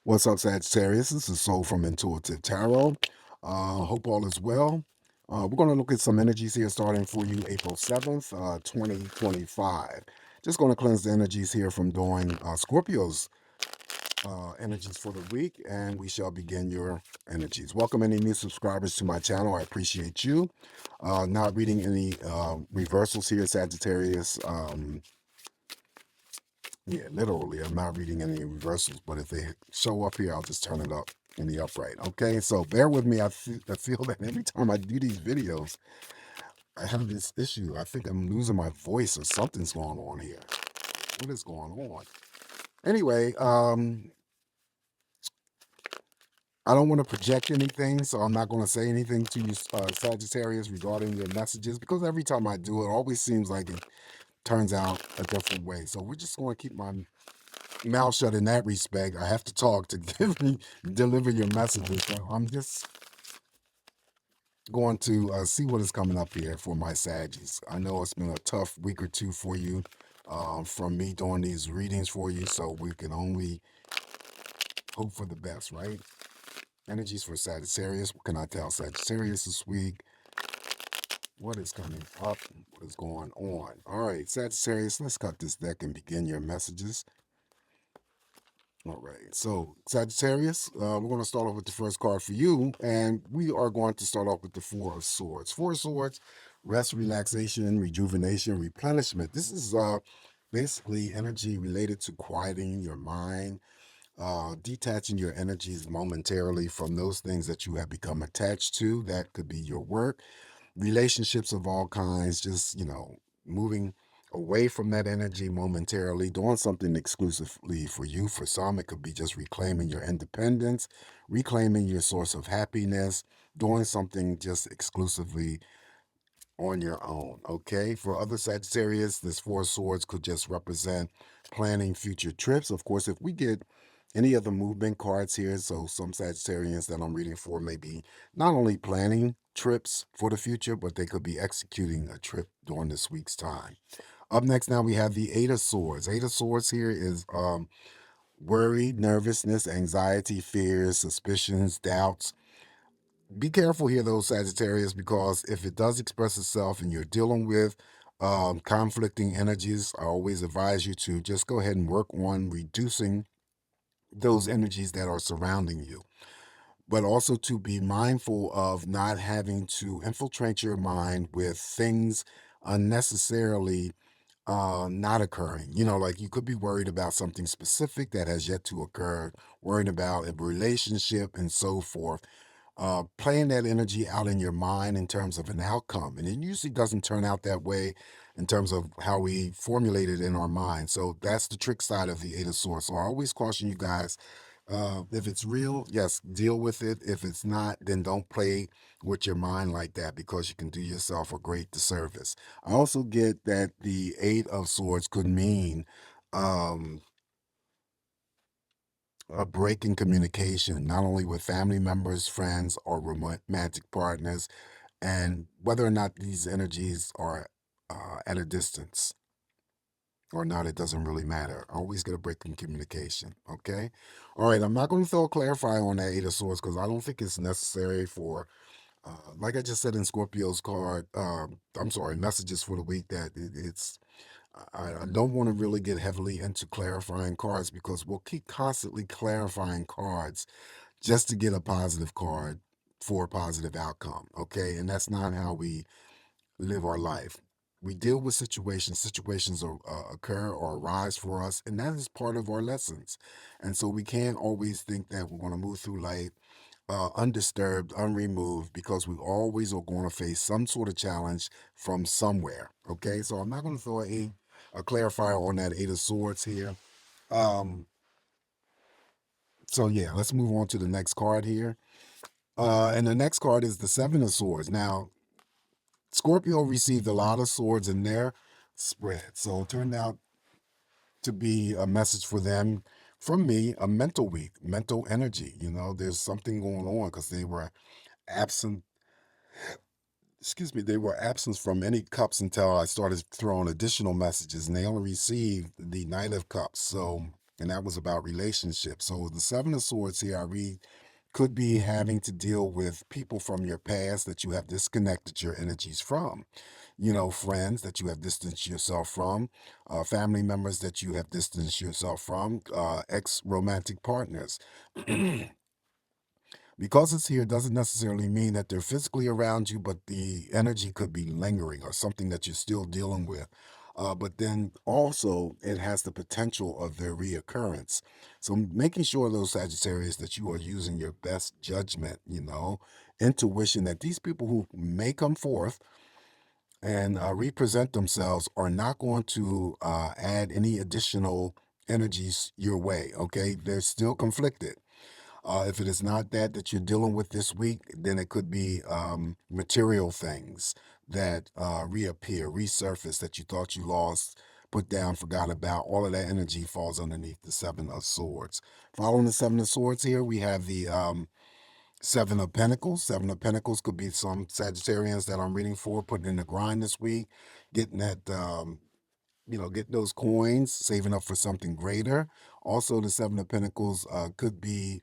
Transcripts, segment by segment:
What's up, Sagittarius? This is Soul from Intuitive Tarot. Hope all is well. We're going to look at some energies here starting for you April 7th, 2025. Just going to cleanse the energies here from doing Scorpio's energies for the week, and we shall begin your energies. Welcome any new subscribers to my channel. I appreciate you. Not reading any reversals here, Sagittarius. Yeah, literally, I'm not reading any reversals, but if they show up here, I'll just turn it up in the upright. Okay, so bear with me. I feel that every time I do these videos, I have this issue. I think I'm losing my voice or something's going on here. What is going on? Anyway, I don't want to project anything, so I'm not going to say anything to you, Sagittarius, regarding your messages, because every time I do, it always seems like it turns out a different way. So we're just going to keep my mouth shut in that respect. I have to talk to deliver your messages. So I'm just going to see what is coming up here for my Saggies. I know it's been a tough week or two for you from me doing these readings for you, so we can only hope for the best, right? Energies for Sagittarius. What can I tell Sagittarius this week? What is coming up? What is going on? All right, Sagittarius, let's cut this deck and begin your messages. All right, so Sagittarius, we're going to start off with the first card for you, and we are going to start off with the Four of Swords. Four of Swords, rest, relaxation, rejuvenation, replenishment. This is basically energy related to quieting your mind, detaching your energies momentarily from those things that you have become attached to. That could be your work, relationships of all kinds, just, moving away from that energy momentarily, doing something exclusively for you. For some, it could be just reclaiming your independence, reclaiming your source of happiness, doing something just exclusively on your own. Okay. For other Sagittarius, this Four of Swords could just represent planning future trips. Of course, if we get any of the movement cards here, so some Sagittarians that I'm reading for may be not only planning trips for the future, but they could be executing a trip during this week's time. Up next, now we have the Eight of Swords. Eight of Swords here is worry, nervousness, anxiety, fears, suspicions, doubts. Be careful here, though, Sagittarius, because if it does express itself and you're dealing with conflicting energies, I always advise you to just go ahead and work on reducing those energies that are surrounding you, but also to be mindful of not having to infiltrate your mind with things unnecessarily not occurring. Like you could be worried about something specific that has yet to occur, worried about a relationship and so forth. Playing that energy out in your mind in terms of an outcome. And it usually doesn't turn out that way in terms of how we formulate it in our mind. So that's the trick side of the Eight of Swords. So I always caution you guys, if it's real, yes, deal with it. If it's not, then don't play with your mind like that, because you can do yourself a great disservice. I also get that the Eight of Swords could mean um, a break in communication, not only with family members, friends, or romantic partners, and whether or not these energies are at a distance or not, it doesn't really matter. Always get a break in communication. Okay. All right. I'm not going to throw a clarifier on that Eight of Swords because I don't think it's necessary for, like I just said in Scorpio's card, I'm sorry, messages for the week, that it's, I don't want to really get heavily into clarifying cards because we'll keep constantly clarifying cards just to get a positive card for a positive outcome. Okay. And that's not how we live our life. We deal with situations occur or arise for us, and that is part of our lessons. And so we can't always think that we're going to move through life undisturbed, unremoved, because we always are going to face some sort of challenge from somewhere. Okay, so I'm not going to throw a clarifier on that Eight of Swords here. Um, so yeah, let's move on to the next card here. And the next card is the Seven of Swords. Now, Scorpio received a lot of swords in their spread. So it turned out to be a message for them from me, a mental week, mental energy. There's something going on because they were absent. Excuse me, they were absent from any cups until I started throwing additional messages, and they only received the Knight of Cups. So and that was about relationships. So the Seven of Swords here, I read, could be having to deal with people from your past that you have disconnected your energies from. You know, friends that you have distanced yourself from, family members that you have distanced yourself from, ex romantic partners. Because it's here doesn't necessarily mean that they're physically around you, but the energy could be lingering or something that you're still dealing with. But then also it has the potential of their reoccurrence. So making sure, those Sagittarius, that you are using your best judgment, intuition, that these people who may come forth and represent themselves are not going to add any additional energies your way. Okay, they're still conflicted. If it is not that you're dealing with this week, then it could be material things that reappear, resurface, that you thought you lost, put down, forgot about. All of that energy falls underneath the Seven of Swords. Following the Seven of Swords here, we have the Seven of Pentacles. Seven of Pentacles could be some Sagittarians that I'm reading for, putting in the grind this week, getting that, getting those coins, saving up for something greater. Also, the Seven of Pentacles could be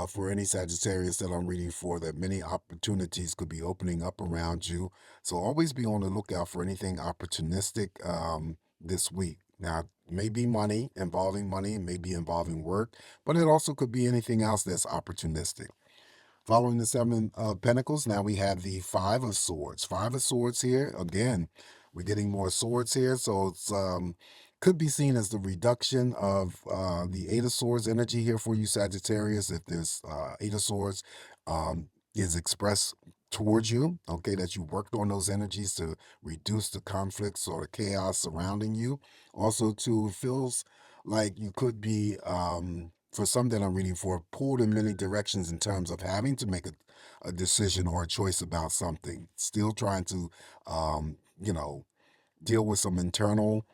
for any Sagittarius that I'm reading for, that many opportunities could be opening up around you. So always be on the lookout for anything opportunistic this week. Now, it may be money, it may be involving work, but it also could be anything else that's opportunistic. Following the Seven of Pentacles, now we have the Five of Swords. Five of Swords here. Again, we're getting more swords here. So it's could be seen as the reduction of the Eight of Swords energy here for you, Sagittarius. If there's Eight of Swords is expressed towards you, okay, that you worked on those energies to reduce the conflicts or the chaos surrounding you. Also, too, it feels like you could be for some that I'm reading for, pulled in many directions in terms of having to make a decision or a choice about something. Still trying to, um, you know, deal with some internal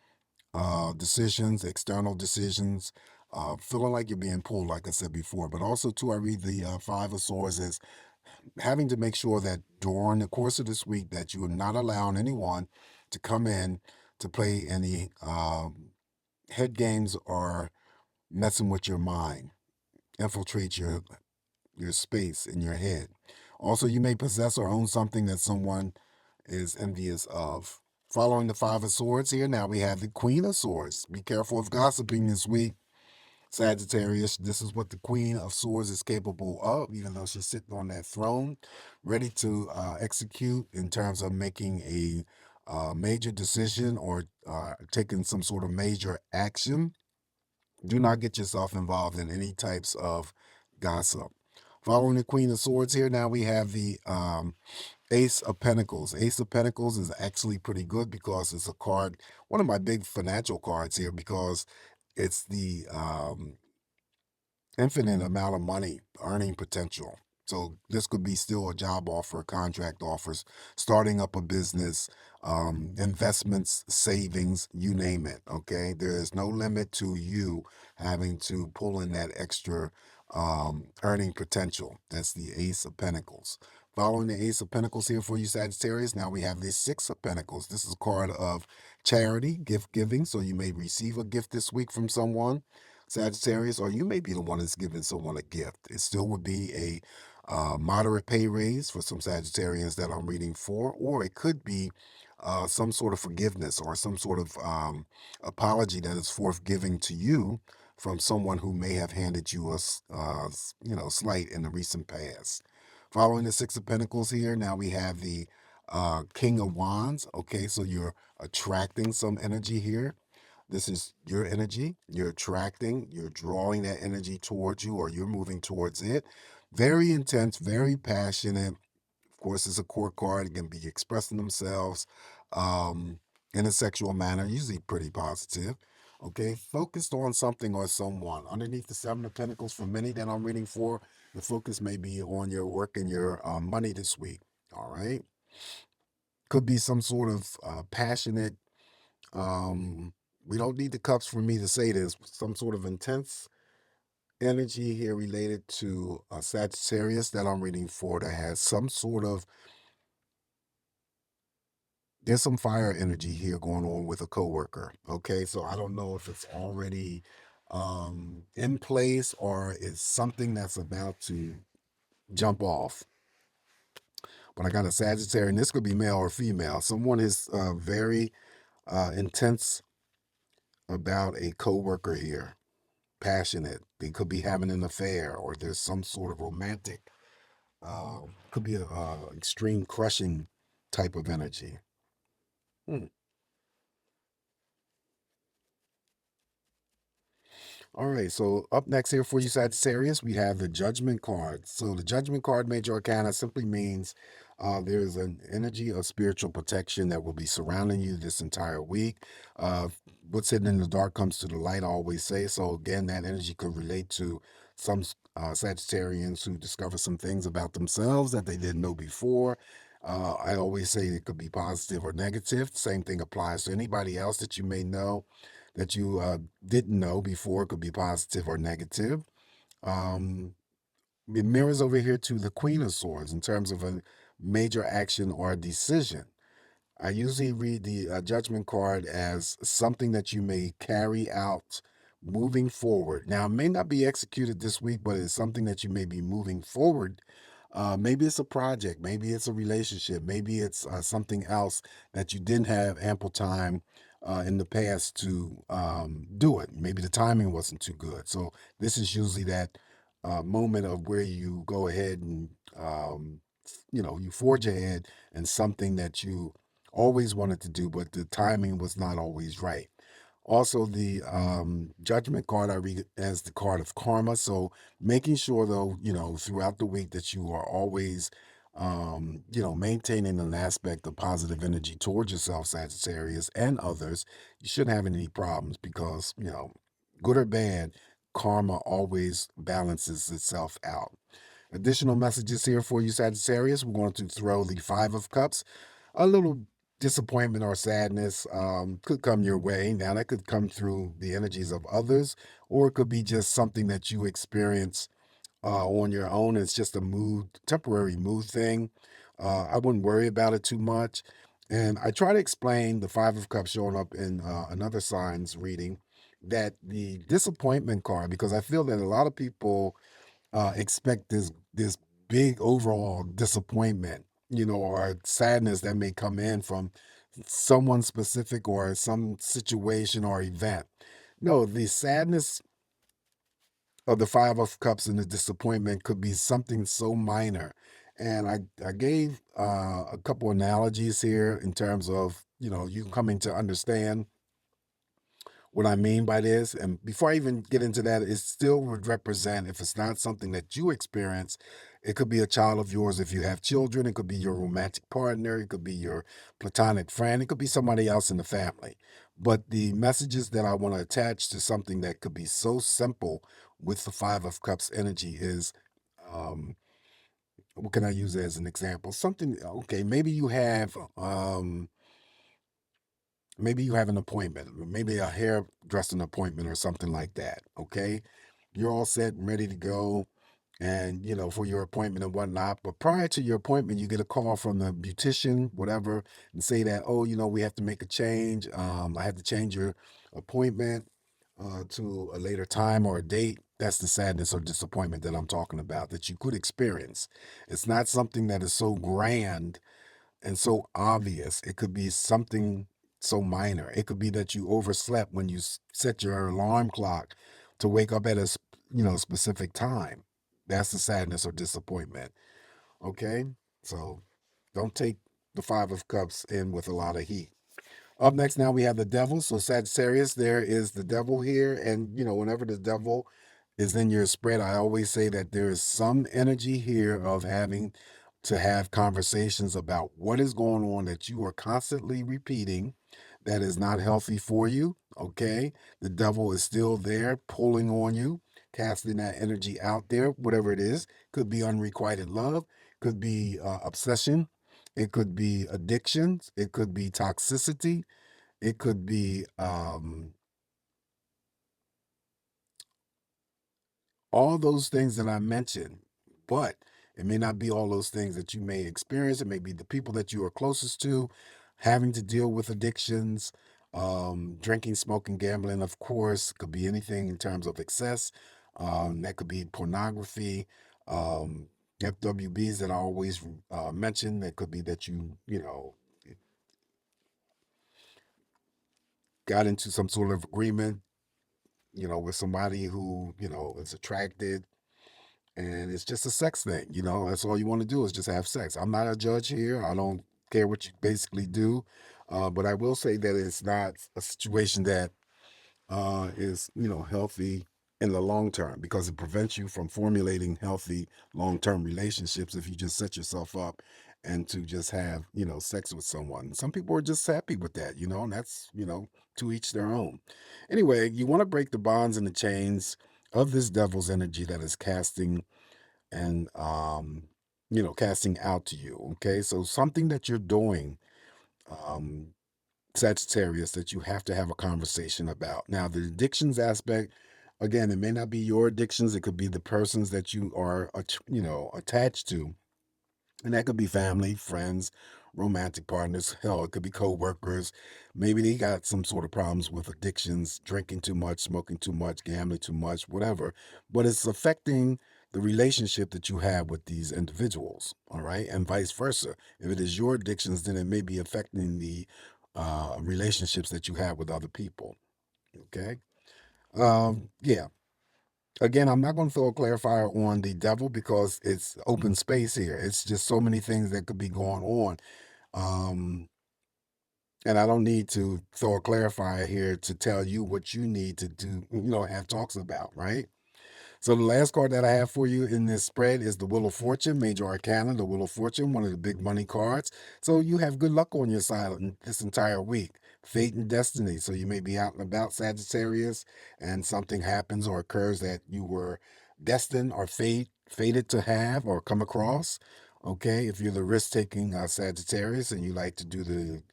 decisions, external decisions, feeling like you're being pulled, like I said before. But also, too, I read the Five of Swords as having to make sure that during the course of this week that you are not allowing anyone to come in to play any head games or messing with your mind, infiltrate your space in your head. Also, you may possess or own something that someone is envious of. Following the Five of Swords here, now we have the Queen of Swords. Be careful of gossiping this week, Sagittarius. This is what the Queen of Swords is capable of, even though she's sitting on that throne, ready to execute in terms of making a major decision or taking some sort of major action. Do not get yourself involved in any types of gossip. Following the Queen of Swords here, now we have the Ace of Pentacles. Ace of Pentacles is actually pretty good because it's a card, one of my big financial cards here, because it's the infinite amount of money earning potential. So this could be still a job offer, contract offers, starting up a business, investments, savings, you name it. Okay, there is no limit to you having to pull in that extra earning potential. That's the Ace of Pentacles. Following the Ace of Pentacles here for you, Sagittarius, now we have the Six of Pentacles. This is a card of charity, gift giving. So you may receive a gift this week from someone, Sagittarius, or you may be the one that's giving someone a gift. It still would be a moderate pay raise for some Sagittarians that I'm reading for, or it could be some sort of forgiveness or some sort of apology that is forth giving to you from someone who may have handed you a slight in the recent past. Following the Six of Pentacles here, now we have the King of Wands. Okay, so you're attracting some energy here. This is your energy. You're attracting, you're drawing that energy towards you, or you're moving towards it. Very intense, very passionate. Of course, it's a court card. It can be expressing themselves um, in a sexual manner, usually pretty positive. Okay, focused on something or someone. Underneath the Seven of Pentacles, for many that I'm reading for, the focus may be on your work and your money this week. All right, could be some sort of passionate, we don't need the cups for me to say this, some sort of intense energy here related to a Sagittarius that I'm reading for, that has some sort of, there's some fire energy here going on with a coworker. Okay, so I don't know if it's already in place, or is something that's about to jump off. But I got a Sagittarius, and this could be male or female. Someone is very intense about a coworker here, passionate. They could be having an affair, or there's some sort of romantic, could be a extreme crushing type of energy. Hmm. All right, so up next here for you, Sagittarius, we have the Judgment card. So the Judgment card, Major Arcana, simply means there's an energy of spiritual protection that will be surrounding you this entire week. Uh, what's hidden in the dark comes to the light, I always say. So again, that energy could relate to some Sagittarians who discover some things about themselves that they didn't know before. I always say it could be positive or negative. Same thing applies to anybody else that you may know that you didn't know before. It could be positive or negative. Um, it mirrors over here to the Queen of Swords in terms of a major action or a decision. I usually read the Judgment card as something that you may carry out moving forward. Now, it may not be executed this week, but it's something that you may be moving forward. Maybe it's a project, maybe it's a relationship, maybe it's something else that you didn't have ample time in the past to do it. Maybe the timing wasn't too good. So this is usually that moment of where you go ahead and you forge ahead in something that you always wanted to do, but the timing was not always right. Also, the Judgment card I read as the card of karma. So making sure, though, throughout the week that you are always, maintaining an aspect of positive energy towards yourself, Sagittarius, and others. You shouldn't have any problems because, good or bad, karma always balances itself out. Additional messages here for you, Sagittarius. We're going to throw the Five of Cups. A little disappointment or sadness could come your way. Now, that could come through the energies of others, or it could be just something that you experience on your own. It's just a temporary mood thing. I wouldn't worry about it too much. And I try to explain the Five of Cups showing up in another sign's reading, that the disappointment card, because I feel that a lot of people expect this big overall disappointment, or sadness that may come in from someone specific or some situation or event. No, the sadness of the Five of Cups and the disappointment could be something so minor. And I gave a couple analogies here in terms of, you coming to understand what I mean by this. And before I even get into that, it still would represent, if it's not something that you experience, it could be a child of yours if you have children, it could be your romantic partner, it could be your platonic friend, it could be somebody else in the family. But the messages that I want to attach to something that could be so simple with the Five of Cups energy is, um, what can I use as an example? Something, okay, maybe you have an appointment, maybe a hairdressing appointment or something like that. Okay. You're all set and ready to go, and, for your appointment and whatnot. But prior to your appointment, you get a call from the beautician, whatever, and say that, oh, we have to make a change. I have to change your appointment to a later time or a date. That's the sadness or disappointment that I'm talking about that you could experience. It's not something that is so grand and so obvious. It could be something so minor. It could be that you overslept when you set your alarm clock to wake up at a specific time. That's the sadness or disappointment. Okay, so don't take the Five of Cups in with a lot of heat. Up next, now we have the devil. So Sagittarius, there is the devil here, and whenever the devil is in your spread, I always say that there is some energy here of having to have conversations about what is going on that you are constantly repeating that is not healthy for you. Okay, the devil is still there pulling on you, casting that energy out there, whatever it is. Could be unrequited love, could be obsession, it could be addictions, it could be toxicity, it could be all those things that I mentioned, but it may not be all those things that you may experience. It may be the people that you are closest to having to deal with addictions. Drinking, smoking, gambling, of course, could be anything in terms of excess. That could be pornography, FWBs that I always mention. That could be that you know, got into some sort of agreement, with somebody who, is attracted, and it's just a sex thing. That's all you want to do is just have sex. I'm not a judge here. I don't care what you basically do. But I will say that it's not a situation that is healthy in the long term, because it prevents you from formulating healthy long-term relationships if you just set yourself up and to just have sex with someone. Some people are just happy with that, and that's to each their own. Anyway, you want to break the bonds and the chains of this devil's energy that is casting and casting out to you. Okay, so something that you're doing, um Sagittarius, that you have to have a conversation about. Now, the addictions aspect, again, it may not be your addictions. It could be the persons that you are, attached to. And that could be family, friends, romantic partners. Hell, it could be co-workers. Maybe they got some sort of problems with addictions, drinking too much, smoking too much, gambling too much, whatever. But it's affecting the relationship that you have with these individuals, all right? And vice versa. If it is your addictions, then it may be affecting the relationships that you have with other people, okay? Yeah. Again, I'm not going to throw a clarifier on the devil because it's open space here. It's just so many things that could be going on. Um, and I don't need to throw a clarifier here to tell you what you need to do, have talks about, right? So the last card that I have for you in this spread is the Wheel of Fortune, Major Arcana, the Wheel of Fortune, one of the big money cards. So you have good luck on your side this entire week. Fate and destiny. So you may be out and about, Sagittarius, and something happens or occurs that you were destined or fated to have or come across. Okay, if you're the risk-taking Sagittarius and you like to do the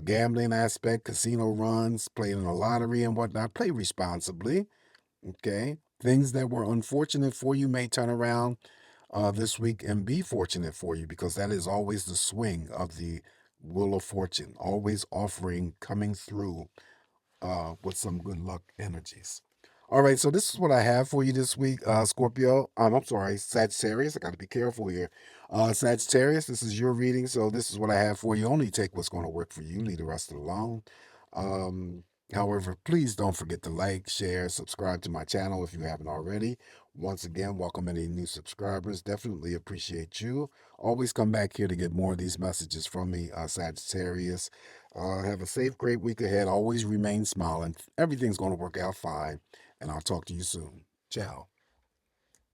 gambling aspect, casino runs, playing the lottery and whatnot, play responsibly. Okay. Things that were unfortunate for you may turn around this week and be fortunate for you, because that is always the swing of the Wheel of Fortune, always offering, coming through with some good luck energies. All right, so this is what I have for you this week, Scorpio. I'm sorry, Sagittarius. I got to be careful here. Sagittarius, this is your reading, so this is what I have for you. Only take what's going to work for you. Leave the rest alone. Um, However, please don't forget to like, share, subscribe to my channel if you haven't already. Once again, welcome any new subscribers. Definitely appreciate you. Always come back here to get more of these messages from me, Sagittarius. Have a safe, great week ahead. Always remain smiling. Everything's going to work out fine. And I'll talk to you soon. Ciao.